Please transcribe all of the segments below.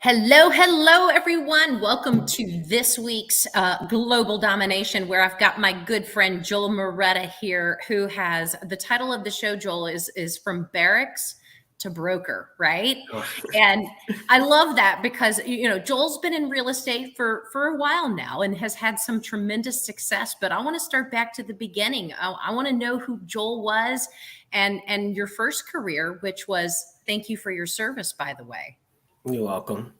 Hello, everyone. Welcome to this week's Global Domination, where I've got my good friend Joel Moretta here, who has the title of the show. Joel is from Barracks to Broker, right? And I love that because Joel's been in real estate for a while now and has had some tremendous success. But I want to start back to the beginning. I want to know who Joel was and your first career, which was thank you for your service, by the way. You're welcome.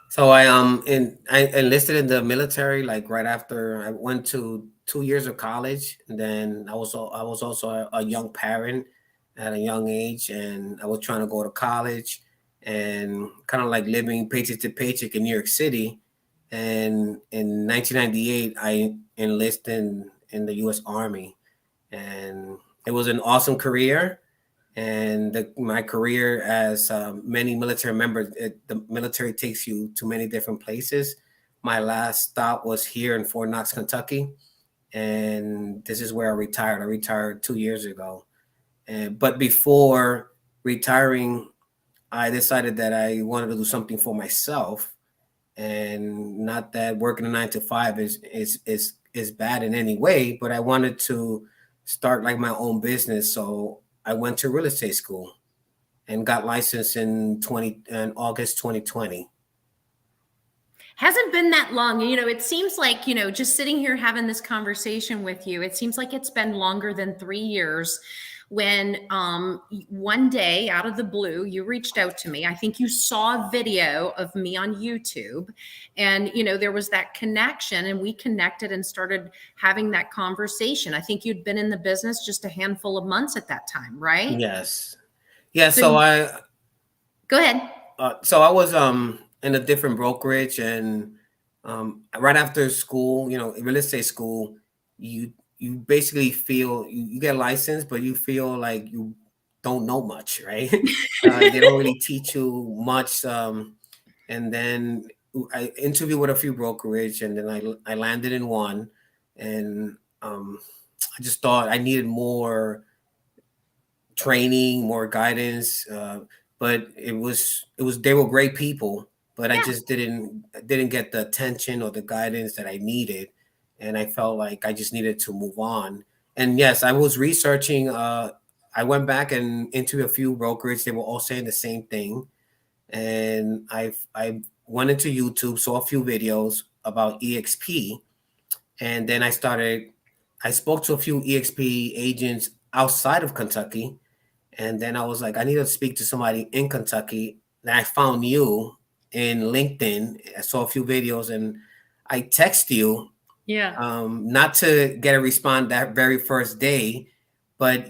So I enlisted in the military like right after I went to 2 years of college. And then I was also a young parent at a young age, and I was trying to go to college and kind of like living paycheck to paycheck in New York City. And in 1998, I enlisted in the U.S. Army, and it was an awesome career. And my career as many military members, the military takes you to many different places. My last stop was here in Fort Knox, Kentucky, and this is where I retired. I retired 2 years ago, but before retiring, I decided that I wanted to do something for myself, and not that working a 9 to 5 is bad in any way, but I wanted to start like my own business. So I went to real estate school and got licensed in August 2020. Hasn't been that long. It seems like, just sitting here having this conversation with you, it seems like it's been longer than 3 years when one day out of the blue, you reached out to me. I think you saw a video of me on YouTube and, there was that connection and we connected and started having that conversation. I think you'd been in the business just a handful of months at that time, right? Yes. Yeah. So So go ahead. I was in a different brokerage, and right after school, real estate school, you basically feel you get licensed, but you feel like you don't know much, right? They don't really teach you much. And then I interviewed with a few brokerage, and then I landed in one, and I just thought I needed more training, more guidance. But it was they were great people, but I Yeah. just didn't get the attention or the guidance that I needed, and I felt like I just needed to move on. And yes, I was researching. I went back and into a few brokers. They were all saying the same thing, and I went into YouTube, saw a few videos about EXP, and then I spoke to a few EXP agents outside of Kentucky, and then I was like, I need to speak to somebody in Kentucky. Then I found you in LinkedIn. I saw a few videos, and I text you, Yeah. not to get a response that very first day, but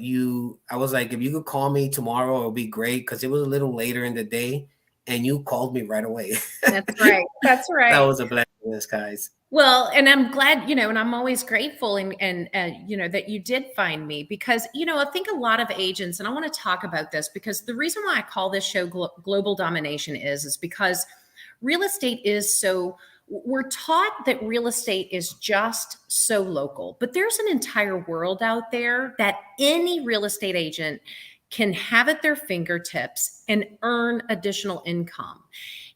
I was like, if you could call me tomorrow, it would be great, because it was a little later in the day, and you called me right away. That's right. That's That right. was a blessing in disguise. Well, and I'm glad, and I'm always grateful and that you did find me because, I think a lot of agents, and I want to talk about this because the reason why I call this show Global Domination is because real estate is so, we're taught that real estate is just so local, but there's an entire world out there that any real estate agent can have at their fingertips and earn additional income.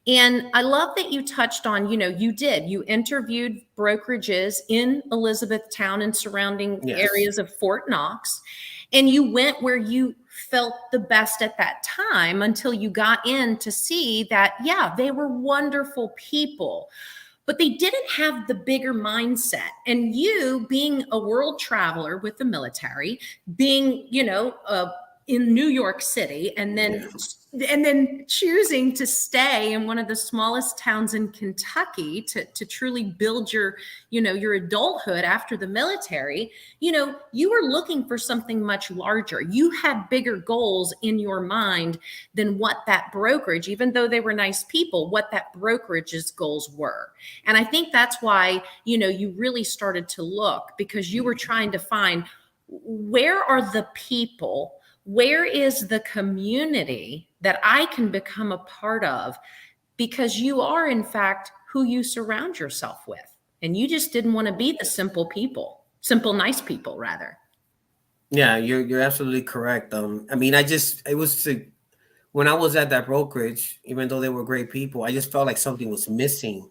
And I love that you touched on, you interviewed brokerages in Elizabethtown and surrounding Yes. areas of Fort Knox, and you went where you felt the best at that time until you got in to see that, yeah, they were wonderful people, but they didn't have the bigger mindset. And you being a world traveler with the military, being, in New York City, Yeah. and then choosing to stay in one of the smallest towns in Kentucky to truly build your adulthood after the military, you were looking for something much larger. You had bigger goals in your mind than what that brokerage, even though they were nice people, what that brokerage's goals were. And I think that's why, you really started to look because you were trying to find where are the people, where is the community that I can become a part of? Because you are, in fact, who you surround yourself with. And you just didn't want to be the simple people, simple, nice people, rather. Yeah, you're absolutely correct. I mean, when I was at that brokerage, even though they were great people, I just felt like something was missing.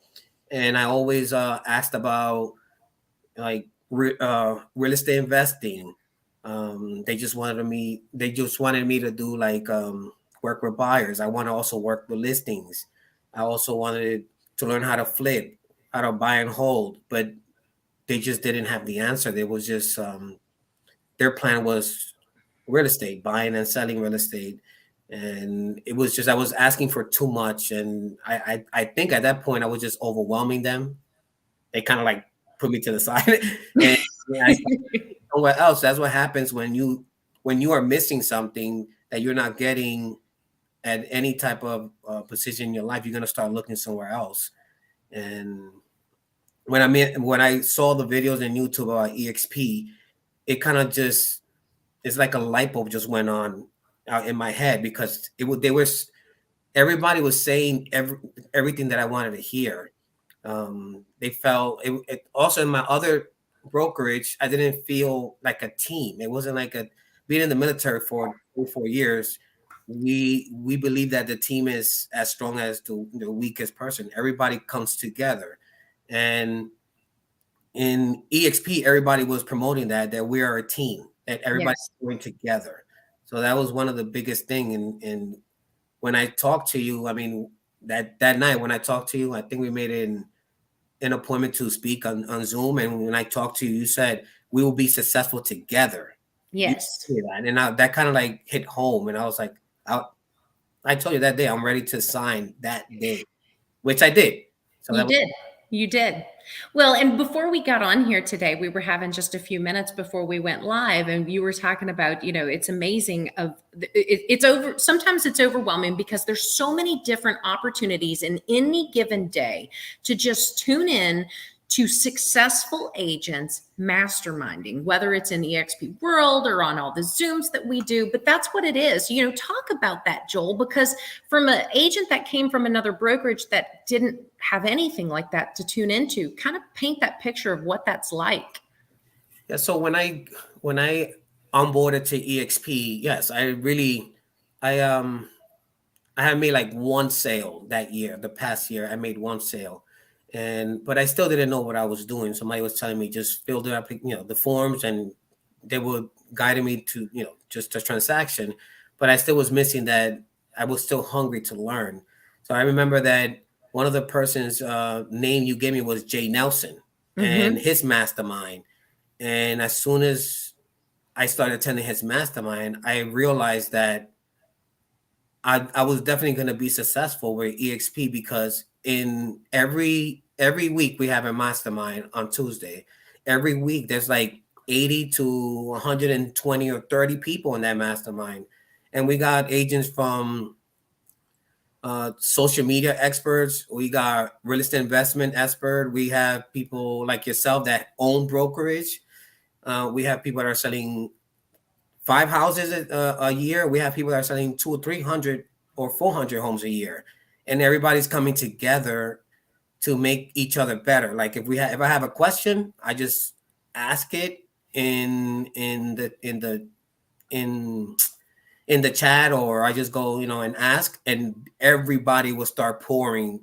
And I always asked about like real estate investing. They just wanted me to do like work with buyers. I want to also work with listings. I also wanted to learn how to flip, how to buy and hold, but they just didn't have the answer. There was just their plan was real estate, buying and selling real estate. And it was just I was asking for too much. And I think at that point I was just overwhelming them. They kind of like put me to the side. And yeah, I started somewhere else. That's what happens when you are missing something that you're not getting at any type of position in your life. You're gonna start looking somewhere else. And when I saw the videos on YouTube about EXP, it kind of just it's like a light bulb just went on in my head because it would they were everybody was saying everything that I wanted to hear. They felt also in my other brokerage. I didn't feel like a team. It wasn't like a being in the military for 4 years. We believe that the team is as strong as the weakest person. Everybody comes together, and in EXP, everybody was promoting that we are a team, that everybody's Yes. going together. So that was one of the biggest thing. And when I talked to you, I mean that night when I talked to you, I think we made an appointment to speak on Zoom. And when I talked to you, you said we will be successful together. You Yes. say that, and that kind of like hit home. And I was like, I told you that day I'm ready to sign that day, which I did. So You that was did. You did. Well, and before we got on here today, we were having just a few minutes before we went live, and you were talking about, it's amazing it's over. Sometimes it's overwhelming because there's so many different opportunities in any given day to just tune in to successful agents masterminding, whether it's in EXP World or on all the Zooms that we do. But that's what it is. Talk about that, Joel, because from an agent that came from another brokerage that didn't have anything like that to tune into, kind of paint that picture of what that's like. yeah. So when I onboarded to EXP, yes, I had made like one sale that year. The past year, I made one sale, and but I still didn't know what I was doing. Somebody was telling me just fill the the forms, and they were guiding me to just a transaction. But I still was missing that. I was still hungry to learn. So I remember that one of the person's name you gave me was Jay Nelson and Mm-hmm. his mastermind. And as soon as I started attending his mastermind, I realized that I was definitely going to be successful with EXP because in every week we have a mastermind on Tuesday. Every week there's like 80 to 120 or 30 people in that mastermind. And we got agents from social media experts. We got real estate investment expert. We have people like yourself that own brokerage. We have people that are selling 5 houses a year. We have people that are selling 200 or 300 or 400 homes a year, and everybody's coming together to make each other better. Like if I have a question, I just ask it in in the chat, or I just go and ask, and everybody will start pouring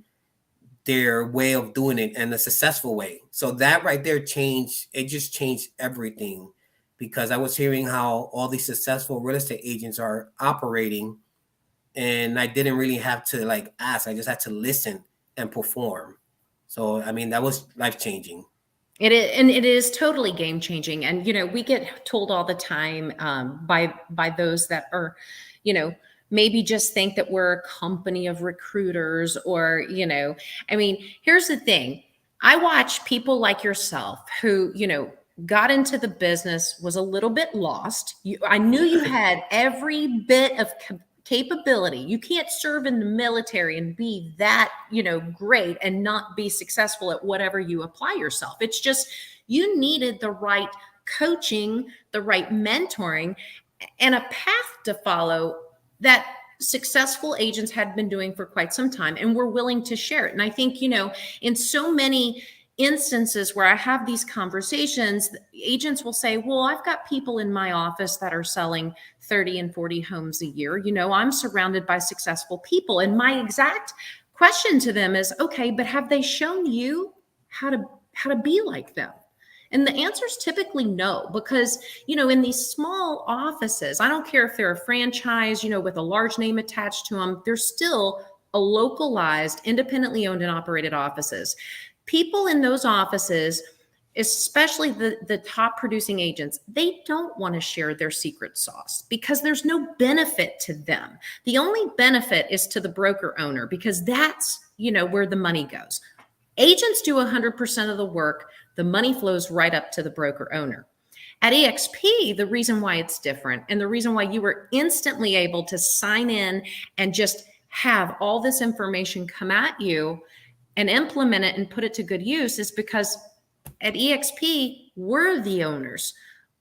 their way of doing it and a successful way. So that right there changed, it just changed everything because I was hearing how all these successful real estate agents are operating, and I didn't really have to like ask. I just had to listen and perform. So I mean that was life changing. It is, and it is totally game changing. And we get told all the time by those that are, you know, maybe just think that we're a company of recruiters, or I mean, here's the thing: I watch people like yourself who got into the business, was a little bit lost. I knew you had every bit of capability. You can't serve in the military and be that, great and not be successful at whatever you apply yourself. It's just you needed the right coaching, the right mentoring, and a path to follow that successful agents had been doing for quite some time and were willing to share it. And I think, in so many instances where I have these conversations, agents will say, well, I've got people in my office that are selling 30 and 40 homes a year. You know, I'm surrounded by successful people. And my exact question to them is, okay, but have they shown you how to be like them? And the answer is typically no, because, you know, in these small offices, I don't care if they're a franchise, you know, with a large name attached to them, they're still a localized, independently owned and operated offices. People in those offices, especially the top producing agents, they don't want to share their secret sauce because there's no benefit to them. The only benefit is to the broker owner, because that's, you know, where the money goes. Agents do 100% of the work. The money flows right up to the broker owner. At EXP, the reason why it's different and the reason why you were instantly able to sign in and just have all this information come at you and implement it and put it to good use is because at EXP, we're the owners.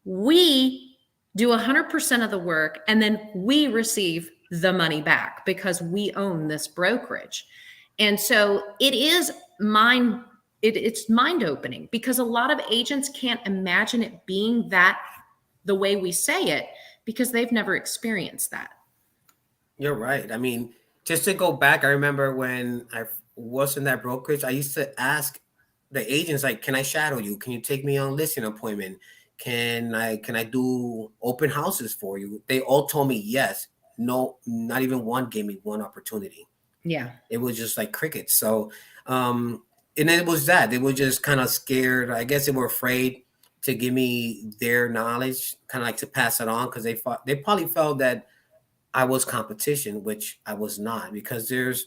We do 100% of the work, and then we receive the money back because we own this brokerage. And so it's mind opening, because a lot of agents can't imagine it being that the way we say it because they've never experienced that. You're right. I mean, just to go back, I remember when I was in that brokerage, I used to ask the agents, like, can I shadow you? Can you take me on listing appointment? Can I do open houses for you? They all told me yes. No, not even one gave me one opportunity. Yeah. It was just like crickets. So and it was that they were just kind of scared. I guess they were afraid to give me their knowledge, kind of like to pass it on, because they probably felt that I was competition, which I was not, because there's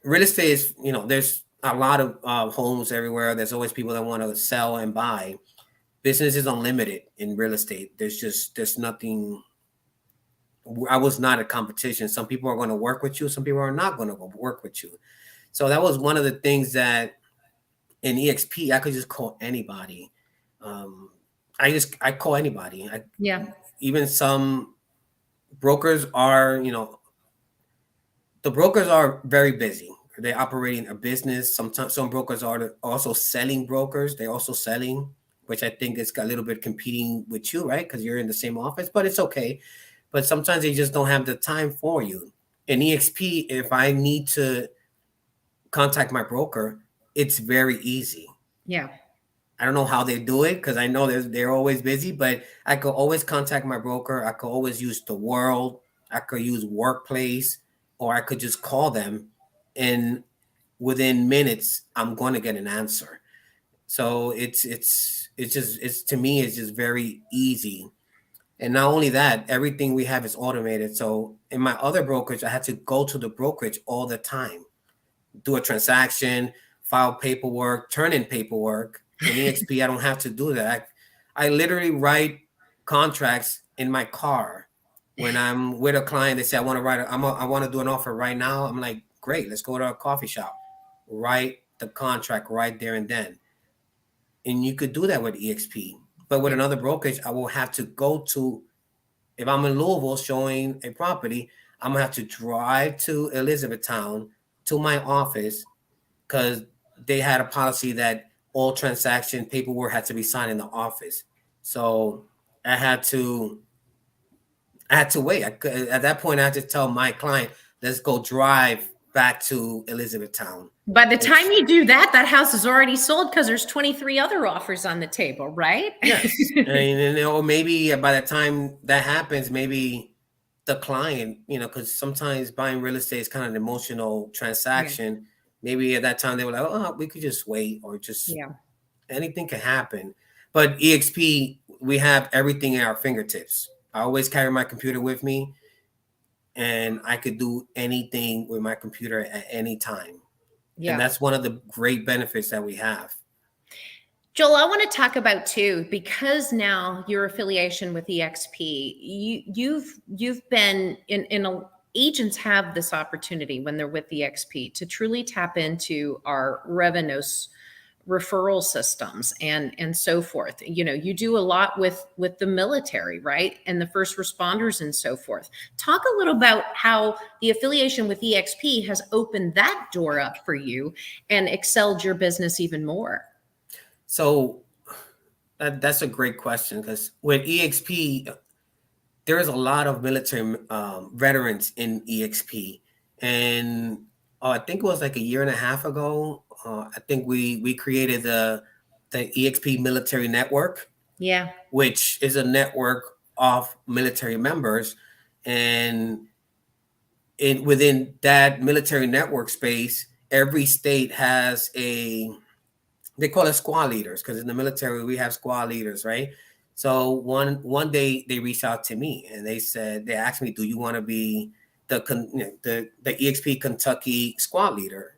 real estate is, you know, there's a lot of homes everywhere. There's always people that want to sell and buy. Business is unlimited in real estate. There's nothing. I was not a competition. Some people are going to work with you. Some people are not going to work with you. So that was one of the things that in EXP I could just call anybody. I call anybody. Yeah. Even some brokers are, you know, the brokers are very busy. They're operating a business. Sometimes some brokers are also selling brokers. They're also selling, which I think is a little bit competing with you, right? Because you're in the same office, but it's okay. But sometimes they just don't have the time for you. In EXP, if I need to contact my broker, it's very easy. Yeah. I don't know how they do it, because I know they're always busy, but I could always contact my broker. I could always use the world. I could use workplace, or I could just call them, and within minutes, I'm going to get an answer. So it's to me, it's just very easy. And not only that, everything we have is automated. So in my other brokerage, I had to go to the brokerage all the time, do a transaction, file paperwork, turn in paperwork. In EXP, I don't have to do that. I literally write contracts in my car. When I'm with a client, they say, I want to I want to do an offer right now. I'm like, great, let's go to a coffee shop. Write the contract right there and then. And you could do that with EXP. But with another brokerage, I will have to go to, if I'm in Louisville showing a property, I'm gonna have to drive to Elizabethtown to my office, because they had a policy that all transaction paperwork had to be signed in the office. So I had to wait. At that point, I had to tell my client, let's go drive back to Elizabethtown. By the time you do that, that house is already sold because there's 23 other offers on the table, right? Yes. Or maybe by the time that happens, maybe the client, you know, because sometimes buying real estate is kind of an emotional transaction. Yeah. Maybe at that time they were like, oh, we could just wait, or just anything can happen. But EXP, we have everything at our fingertips. I always carry my computer with me, and I could do anything with my computer at any time. Yeah. And that's one of the great benefits that we have. Joel, I want to talk about too, because now your affiliation with EXP, you've been agents have this opportunity when they're with EXP to truly tap into our referral systems and so forth. You know, you do a lot with the military, right, and the first responders and so forth. Talk a little about how the affiliation with EXP has opened that door up for you and excelled your business even more. So that's a great question, because with EXP, there is a lot of military veterans in EXP, and I think it was like a year and a half ago. I think we created the EXP Military Network, Yeah. which is a network of military members, and within that military network space, every state has a, they call it squad leaders, because in the military we have squad leaders, right? So one day they reached out to me and they asked me, do you want to be the EXP Kentucky squad leader?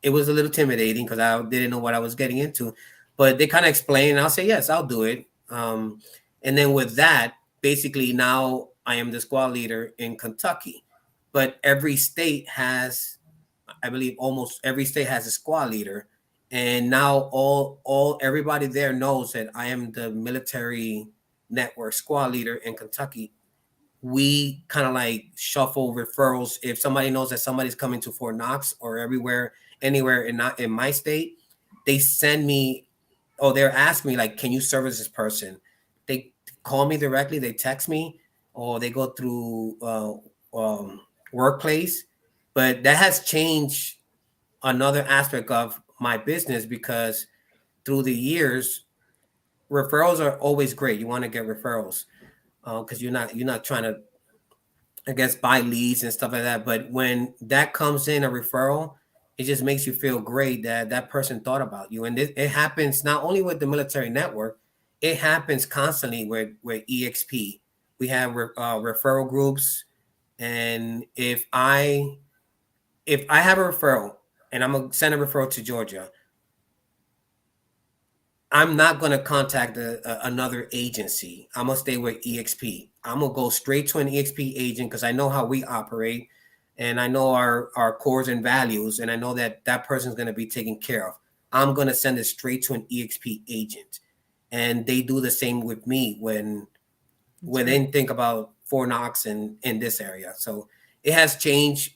It was a little intimidating because I didn't know what I was getting into, but they kind of explained, and I'll say, yes, I'll do it. And then with that, basically now I am the squad leader in Kentucky, but every state has, I believe almost every state has a squad leader. And now all everybody there knows that I am the military network squad leader in Kentucky. We kind of like shuffle referrals. If somebody knows that somebody's coming to Fort Knox or anywhere in not in my state, they send me, or they're asking me like, can you service this person? They call me directly, they text me, or they go through workplace. But that has changed another aspect of my business, because through the years, referrals are always great. You want to get referrals because you're not trying to, I guess, buy leads and stuff like that. But when that comes in, a referral, it just makes you feel great that that person thought about you. And it happens not only with the military network, it happens constantly with EXP. We have referral groups, and if I have a referral and I'm gonna send a referral to Georgia, I'm not going to contact another agency. I'm going to stay with EXP. I'm going to go straight to an EXP agent because I know how we operate, and I know our cores and values, and I know that that person's going to be taken care of. I'm going to send it straight to an EXP agent. And they do the same with me when they think about Fort Knox and in this area. So it has changed.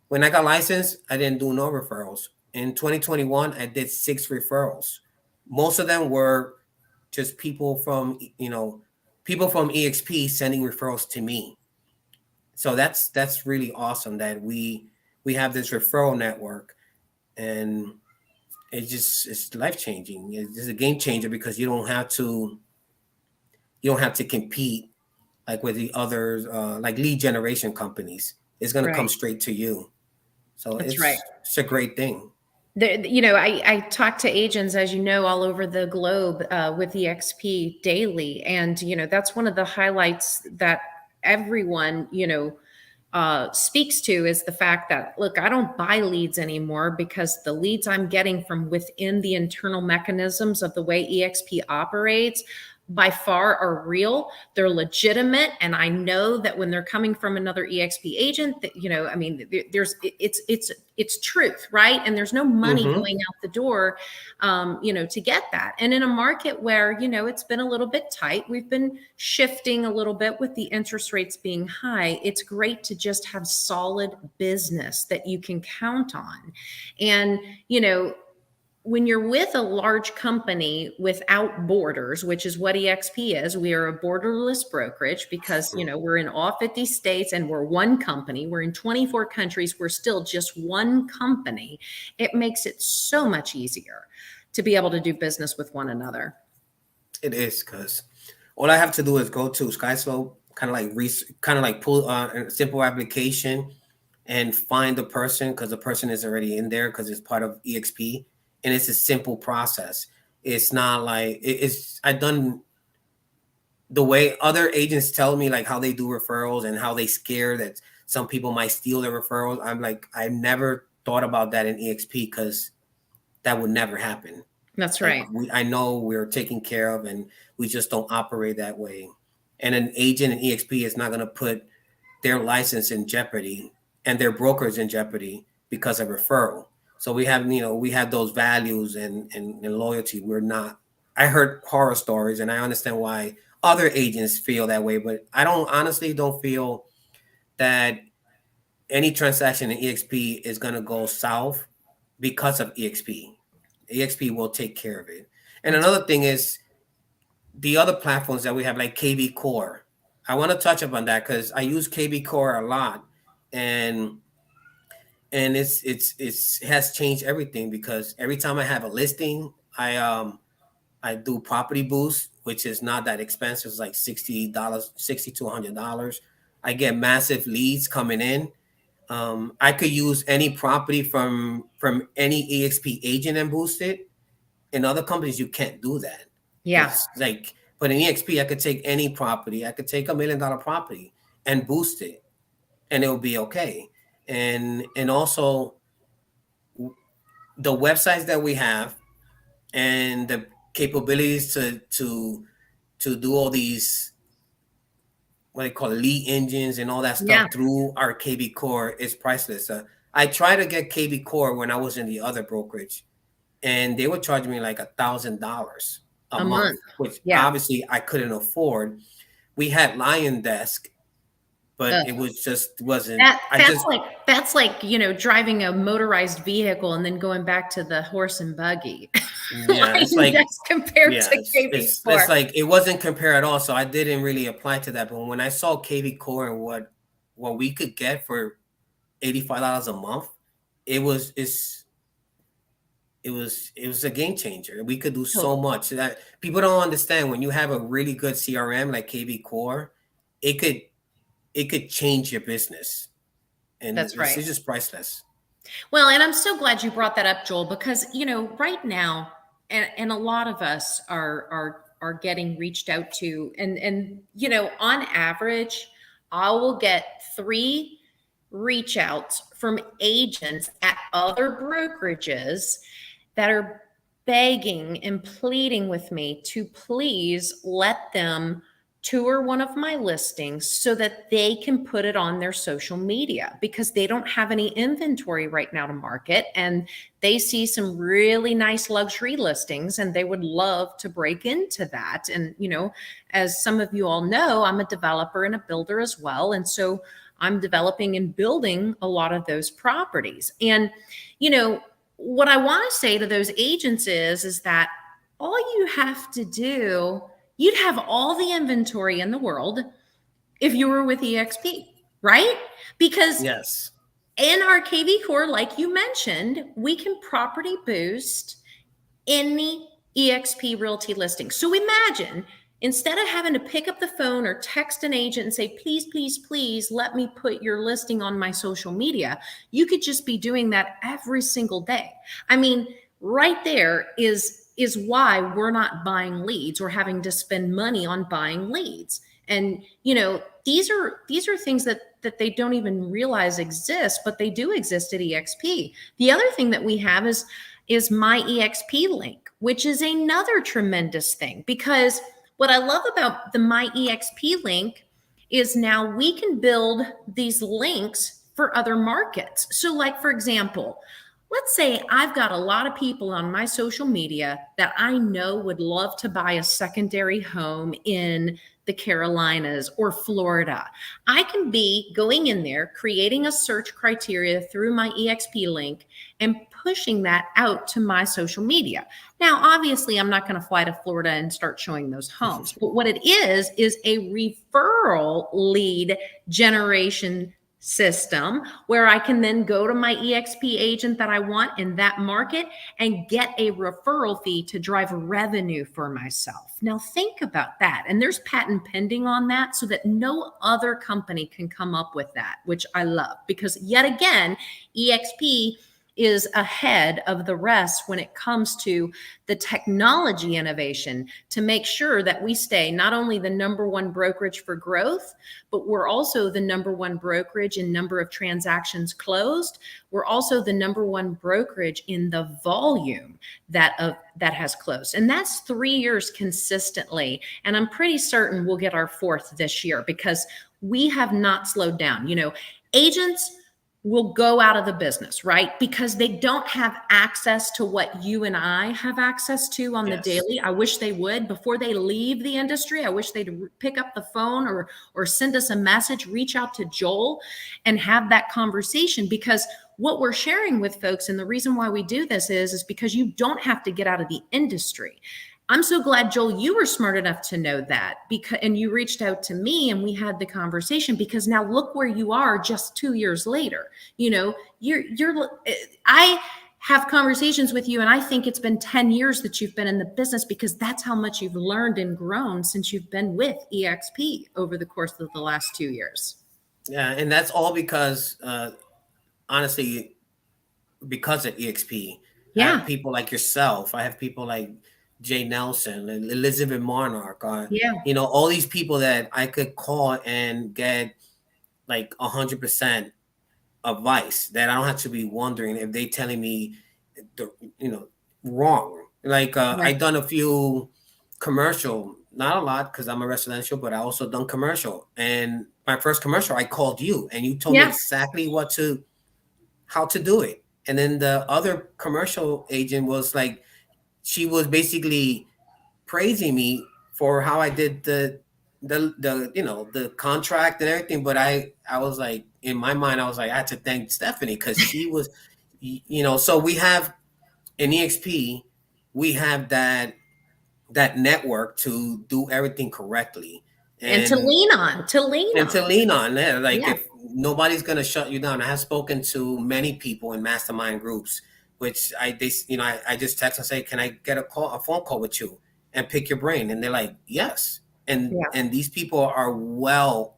When I got licensed, I didn't do no referrals. In 2021, I did 6 referrals. Most of them were just people from EXP sending referrals to me. So that's really awesome that we have this referral network, and it's life changing. It's a game changer because you don't have to compete like with the others, like lead generation companies. It's going to come Right. straight to you. So That's right. it's a great thing. You know, I talk to agents, as you know, all over the globe with EXP daily. And, you know, that's one of the highlights that everyone, speaks to, is the fact that, look, I don't buy leads anymore because the leads I'm getting from within the internal mechanisms of the way EXP operates by far are real. They're legitimate, and I know that when they're coming from another EXP agent, that, I mean, it's truth, right? And there's no money Hmm. going out the door, to get that. And in a market where, it's been a little bit tight, we've been shifting a little bit with the interest rates being high. It's great to just have solid business that you can count on. And, when you're with a large company without borders, which is what EXP is, we are a borderless brokerage because, we're in all 50 states and we're one company. We're in 24 countries. We're still just one company. It makes it so much easier to be able to do business with one another. It is, because all I have to do is go to SkySlope, kind of like pull a simple application and find the person, because the person is already in there because it's part of EXP, and it's a simple process. It's not like it's I done the way other agents tell me like how they do referrals and how they scare that some people might steal their referrals. I'm like, I never thought about that in EXP because that would never happen. That's Like right. I know we're taken care of, and we just don't operate that way. And an agent in EXP is not going to put their license in jeopardy and their brokers in jeopardy because of referral. So we have, we have those values and loyalty. We're not. I heard horror stories, and I understand why other agents feel that way, but I don't honestly don't feel that any transaction in EXP is going to go south because of EXP. EXP will take care of it. And That's another thing is the other platforms that we have, like KB Core. I want to touch upon that because I use KB Core a lot, and it has changed everything because every time I have a listing, I do property boost, which is not that expensive. It's like $60, $60 to $100. I get massive leads coming in. I could use any property from any EXP agent and boost it. In other companies, you can't do that. yeah. It's like, but in EXP, I could take any property. I could take $1 million property and boost it, and it will be okay. And also the websites that we have and the capabilities to do all these, what they call lead engines and all that Yeah. stuff through our KB Core is priceless. I tried to get KB Core when I was in the other brokerage, and they would charge me like $1,000 a A month, month. which Yeah. obviously I couldn't afford. We had Lion Desk, but Ugh. it was just wasn't. That I that's just like that's like, driving a motorized vehicle and then going back to the horse and buggy. yeah, it's Lion like Desk compared yeah, to KB it's Core. like it wasn't compared at all. So I didn't really apply to that. But when I saw KB Core and what we could get for $85 a month, it was it's it was a game changer. We could do so Totally. much that people don't understand. When you have a really good CRM like KB Core, it could it could change your business, and That's this right. is just priceless. Well, and I'm so glad you brought that up, Joel, because right now, and a lot of us are getting reached out to, and on average, I will get 3 reach outs from agents at other brokerages that are begging and pleading with me to please let them tour one of my listings so that they can put it on their social media because they don't have any inventory right now to market, and they see some really nice luxury listings and they would love to break into that. And as some of you all know, I'm a developer and a builder as well, and so I'm developing and building a lot of those properties. And what I want to say to those agents is that all you have to do, you'd have all the inventory in the world if you were with EXP, right? Because Yes. in our KV Core, like you mentioned, we can property boost any EXP realty listing. So imagine, instead of having to pick up the phone or text an agent and say, please, please, please let me put your listing on my social media, you could just be doing that every single day. I mean, right there is why we're not buying leads or having to spend money on buying leads. And these are things that they don't even realize exist, but they do exist at EXP. The other thing that we have is my EXP link, which is another tremendous thing, because what I love about the my EXP link is now we can build these links for other markets. So like, for example, let's say I've got a lot of people on my social media that I know would love to buy a secondary home in the Carolinas or Florida. I can be going in there, creating a search criteria through my EXP link and pushing that out to my social media. Now, obviously, I'm not going to fly to Florida and start showing those homes, but what it is a referral lead generation system where I can then go to my EXP agent that I want in that market and get a referral fee to drive revenue for myself. Now think about that. And there's patent pending on that so that no other company can come up with that, which I love, because yet again, EXP is ahead of the rest when it comes to the technology innovation to make sure that we stay not only the #1 brokerage for growth, but we're also the #1 brokerage in number of transactions closed. We're also the #1 brokerage in the volume that has closed. And that's 3 years consistently. And I'm pretty certain we'll get our 4th this year because we have not slowed down. Agents will go out of the business, right? Because they don't have access to what you and I have access to on the Yes. daily. I wish they would before they leave the industry. I wish they'd pick up the phone or send us a message, reach out to Joel and have that conversation, because what we're sharing with folks and the reason why we do this is because you don't have to get out of the industry. I'm so glad, Joel, you were smart enough to know that, because and you reached out to me and we had the conversation, because now look where you are just 2 years later. You know, I have conversations with you and I think it's been 10 years that you've been in the business, because that's how much you've learned and grown since you've been with EXP over the course of the last 2 years. Yeah, and that's all because honestly, because of EXP, I have Yeah. people like yourself. I have people like Jay Nelson and Elizabeth Monarch. Yeah. All these people that I could call and get like 100% advice, that I don't have to be wondering if they telling me the wrong. Like I Right. done a few commercial, not a lot because I'm a residential, but I also done commercial. And my first commercial, I called you and you told me Yeah. exactly how to do it. And then the other commercial agent was like, she was basically praising me for how I did the contract and everything. But I was like, in my mind, I was like, I had to thank Stephanie because she was, so we have in EXP, we have that network to do everything correctly. And to And lean on, to lean and to on. lean on there, like Yeah. if nobody's gonna shut you down. I have spoken to many people in mastermind groups, which I just text and say, can I get a phone call with you and pick your brain? And they're like, yes. Yeah. And these people are well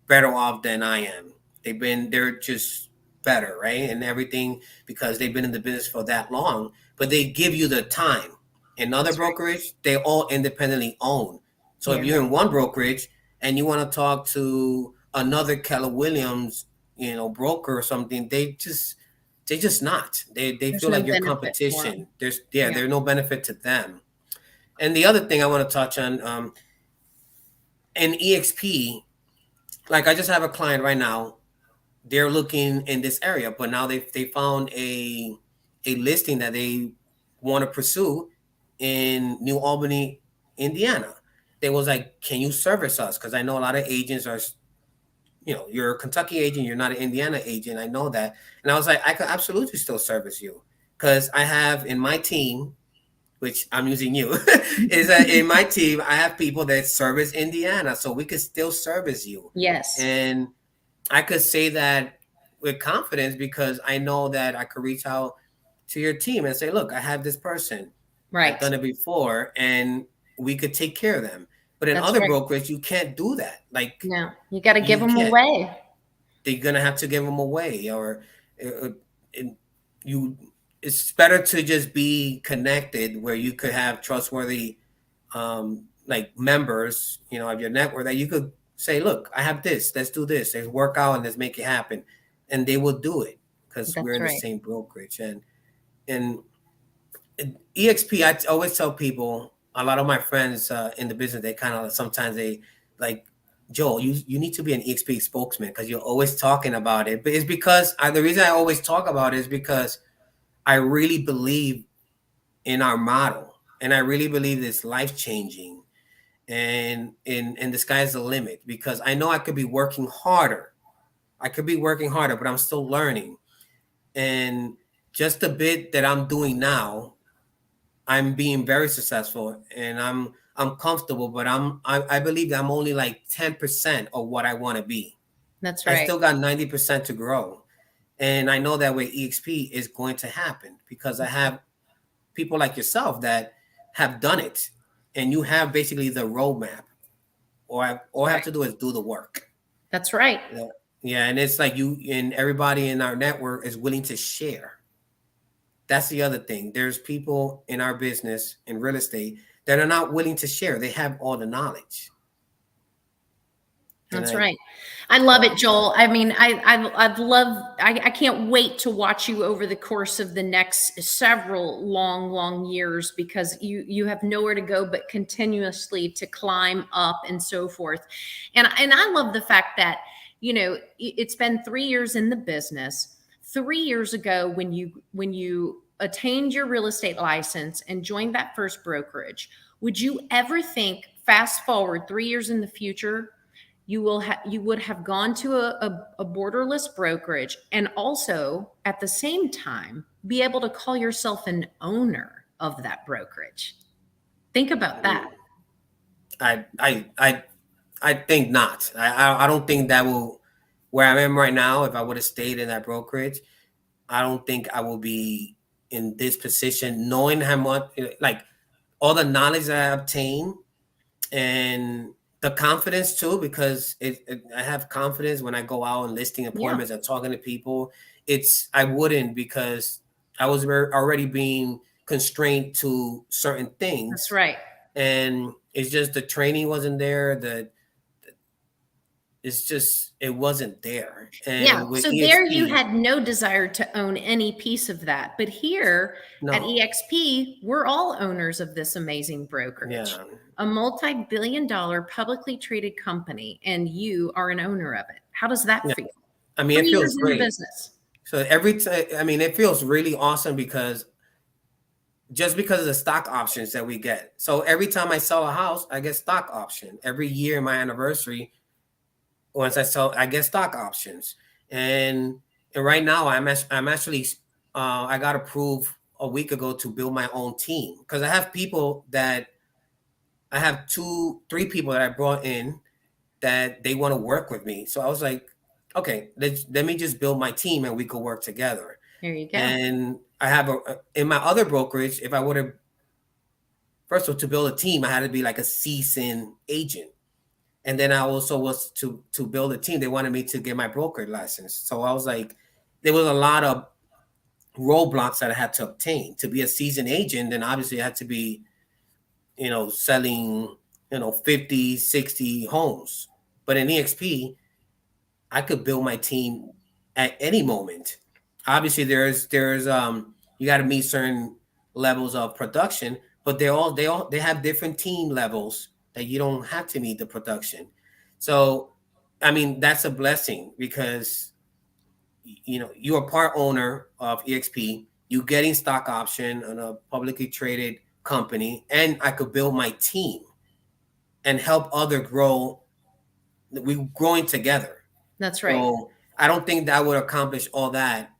better off than I am. They're just better, right? And everything because they've been in the business for that long, but they give you the time. In other That's right. brokerage, they all independently own. So if Yeah. you're in one brokerage and you want to talk to another Keller Williams, broker or something, they just not. They There's feel no like your benefit for competition. them. Yeah. There's no benefit to them. And the other thing I want to touch on, in EXP, like I just have a client right now, they're looking in this area, but now they found a listing that they want to pursue in New Albany, Indiana. They was like, "Can you service us?" Because I know a lot of agents are, you're a Kentucky agent, you're not an Indiana agent. I know that, and I was like, I could absolutely still service you because I have in my team, which I'm using you, is that in my team I have people that service Indiana, so we could still service you, Yes. and I could say that with confidence because I know that I could reach out to your team and say, look, I have this person. I've Right. done it before and we could take care of them. But in That's other right. brokerage, you can't do that. Like No, you got to give you them can't. away. They're gonna have to give them away, or uh, it- you. It's better to just be connected where you could have trustworthy like members, of your network that you could say, look, I have this, let's do this, let's work out and let's make it happen. And they will do it because we're That's in the right. same brokerage. And EXP, I always tell people, a lot of my friends in the business, they kind of sometimes they like, Joel, you need to be an EXP spokesman because you're always talking about it. But it's because the reason I always talk about it is because I really believe in our model and I really believe it's life changing and the sky's the limit because I know I could be working harder. I could be working harder, but I'm still learning. And just the bit that I'm doing now, I'm being very successful and I'm comfortable, but I believe that I'm only like 10% of what I want to be. That's I right. still got 90% to grow. And I know that with EXP is going to happen because I have people like yourself that have done it and you have basically the roadmap. All I have Right. to do is do the work. That's right. Yeah. Yeah, and it's like you and everybody in our network is willing to share. That's the other thing. There's people in our business in real estate that are not willing to share. They have all the knowledge. And That's I right. I love it, um Joel. I mean, I'd love, I can't wait to watch you over the course of the next several long, long years, because you have nowhere to go but continuously to climb up and so forth. And I love the fact that it's been 3 years in the business. 3 years ago, when you attained your real estate license and joined that first brokerage, would you ever think, fast forward 3 years in the future, you would have gone to a borderless brokerage and also at the same time be able to call yourself an owner of that brokerage? Think about that. I I I I think not. I don't think that will where I am right now. If I would have stayed in that brokerage, I don't think I will be in this position, knowing how much like all the knowledge that I obtained and the confidence too, because I have confidence when I go out and listing Yeah, appointments and talking to people. I wouldn't because I was already being constrained to certain that's things, right. and it's just the training wasn't there. It's just it wasn't there, Yeah. and with So there you EXP, had no desire to own any piece of that. But here at no, EXP, we're all owners of this amazing brokerage, yeah, a multi-billion-dollar publicly traded company, and you are an owner of it. How does that yeah. feel? I mean, it Three feels years in the great. business. So every time, I mean, it feels really awesome because just because of the stock options that we get. So every time I sell a house, I get stock option. Every year, my anniversary, once I sell, I get stock options. And and right now, I'm actually I got approved a week ago to build my own team because I have three people that I brought in that they want to work with me. So I was like, okay, let me just build my team and we could work together. There you go. And I have in my other brokerage, if I would have first of all, to build a team, I had to be like a seasoned agent. And then I also was to build a team. They wanted me to get my broker license. So I was like, there was a lot of roadblocks that I had to obtain to be a seasoned agent. Then obviously I had to be, selling, 50, 60 homes. But in EXP, I could build my team at any moment. Obviously, there's you got to meet certain levels of production, but they have different team levels that you don't have to meet the production. So, I mean, that's a blessing because you're a part owner of EXP. You getting stock option on a publicly traded company, and I could build my team and help other grow. We growing together. That's right. So I don't think that would accomplish all that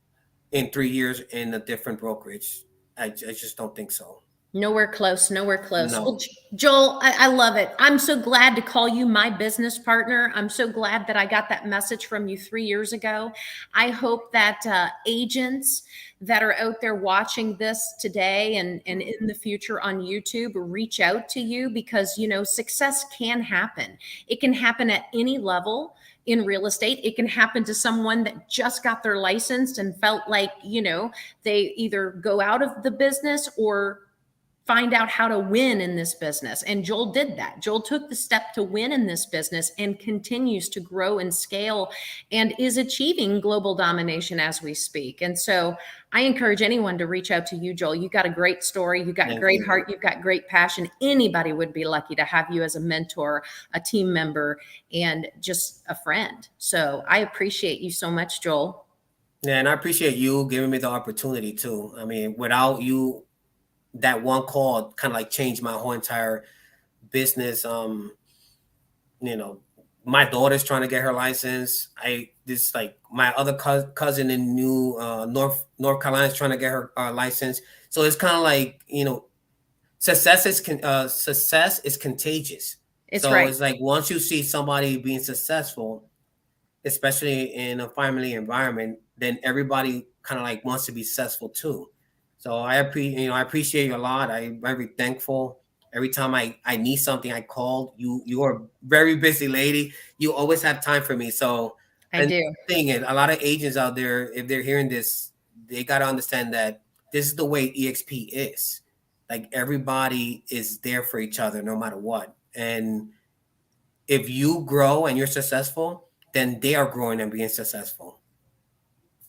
in 3 years in a different brokerage. I just don't think so. Nowhere close, nowhere close. Well, No. Joel, I love it. I'm so glad to call you my business partner. I'm so glad that I got that message from you 3 years ago. I hope that agents that are out there watching this today and in the future on YouTube reach out to you because, success can happen. It can happen at any level in real estate. It can happen to someone that just got their license and felt like, they either go out of the business or find out how to win in this business. And Joel did that. Joel took the step to win in this business and continues to grow and scale and is achieving global domination as we speak. And so I encourage anyone to reach out to you, Joel. You got a great story. You got Thank great you. heart. You've got great passion. Anybody would be lucky to have you as a mentor, a team member, and just a friend. So I appreciate you so much, Joel. Yeah, and I appreciate you giving me the opportunity too. I mean, without you, that one call kind of like changed my whole entire business. You know, my daughter's trying to get her license. I this like my other cousin in New North Carolina is trying to get her license. So it's kind of like success is contagious. It's So right. it's like once you see somebody being successful, especially in a family environment, then everybody kind of like wants to be successful too. So I appreciate you a lot. I'm very thankful. Every time I need something, I call you. You're a very busy lady. You always have time for me. So, I and do. thing is, a lot of agents out there, if they're hearing this, they got to understand that this is the way EXP is. Like everybody is there for each other, no matter what. And if you grow and you're successful, then they are growing and being successful.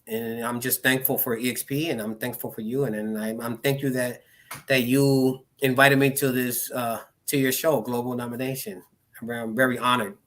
And I'm just thankful for EXP, and I'm thankful for you, and I'm thank you that you invited me to this to your show, Global Domination. I'm very honored.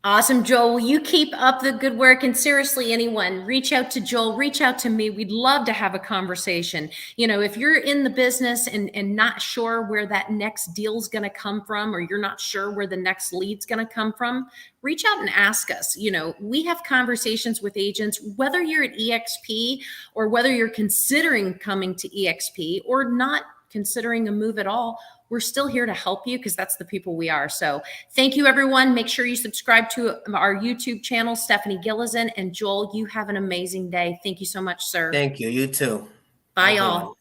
Awesome, Joel. Well, you keep up the good work. And seriously, anyone, reach out to Joel, reach out to me. We'd love to have a conversation. You know, if you're in the business and not sure where that next deal's going to come from, or you're not sure where the next lead's going to come from, reach out and ask us. You know, we have conversations with agents, whether you're at EXP or whether you're considering coming to EXP or not considering a move at all. We're still here to help you because that's the people we are. So thank you, everyone. Make sure you subscribe to our YouTube channel, Stephanie Gillison. And Joel, you have an amazing day. Thank you so much, sir. Thank you. You too. Bye, Have a good one. y'all.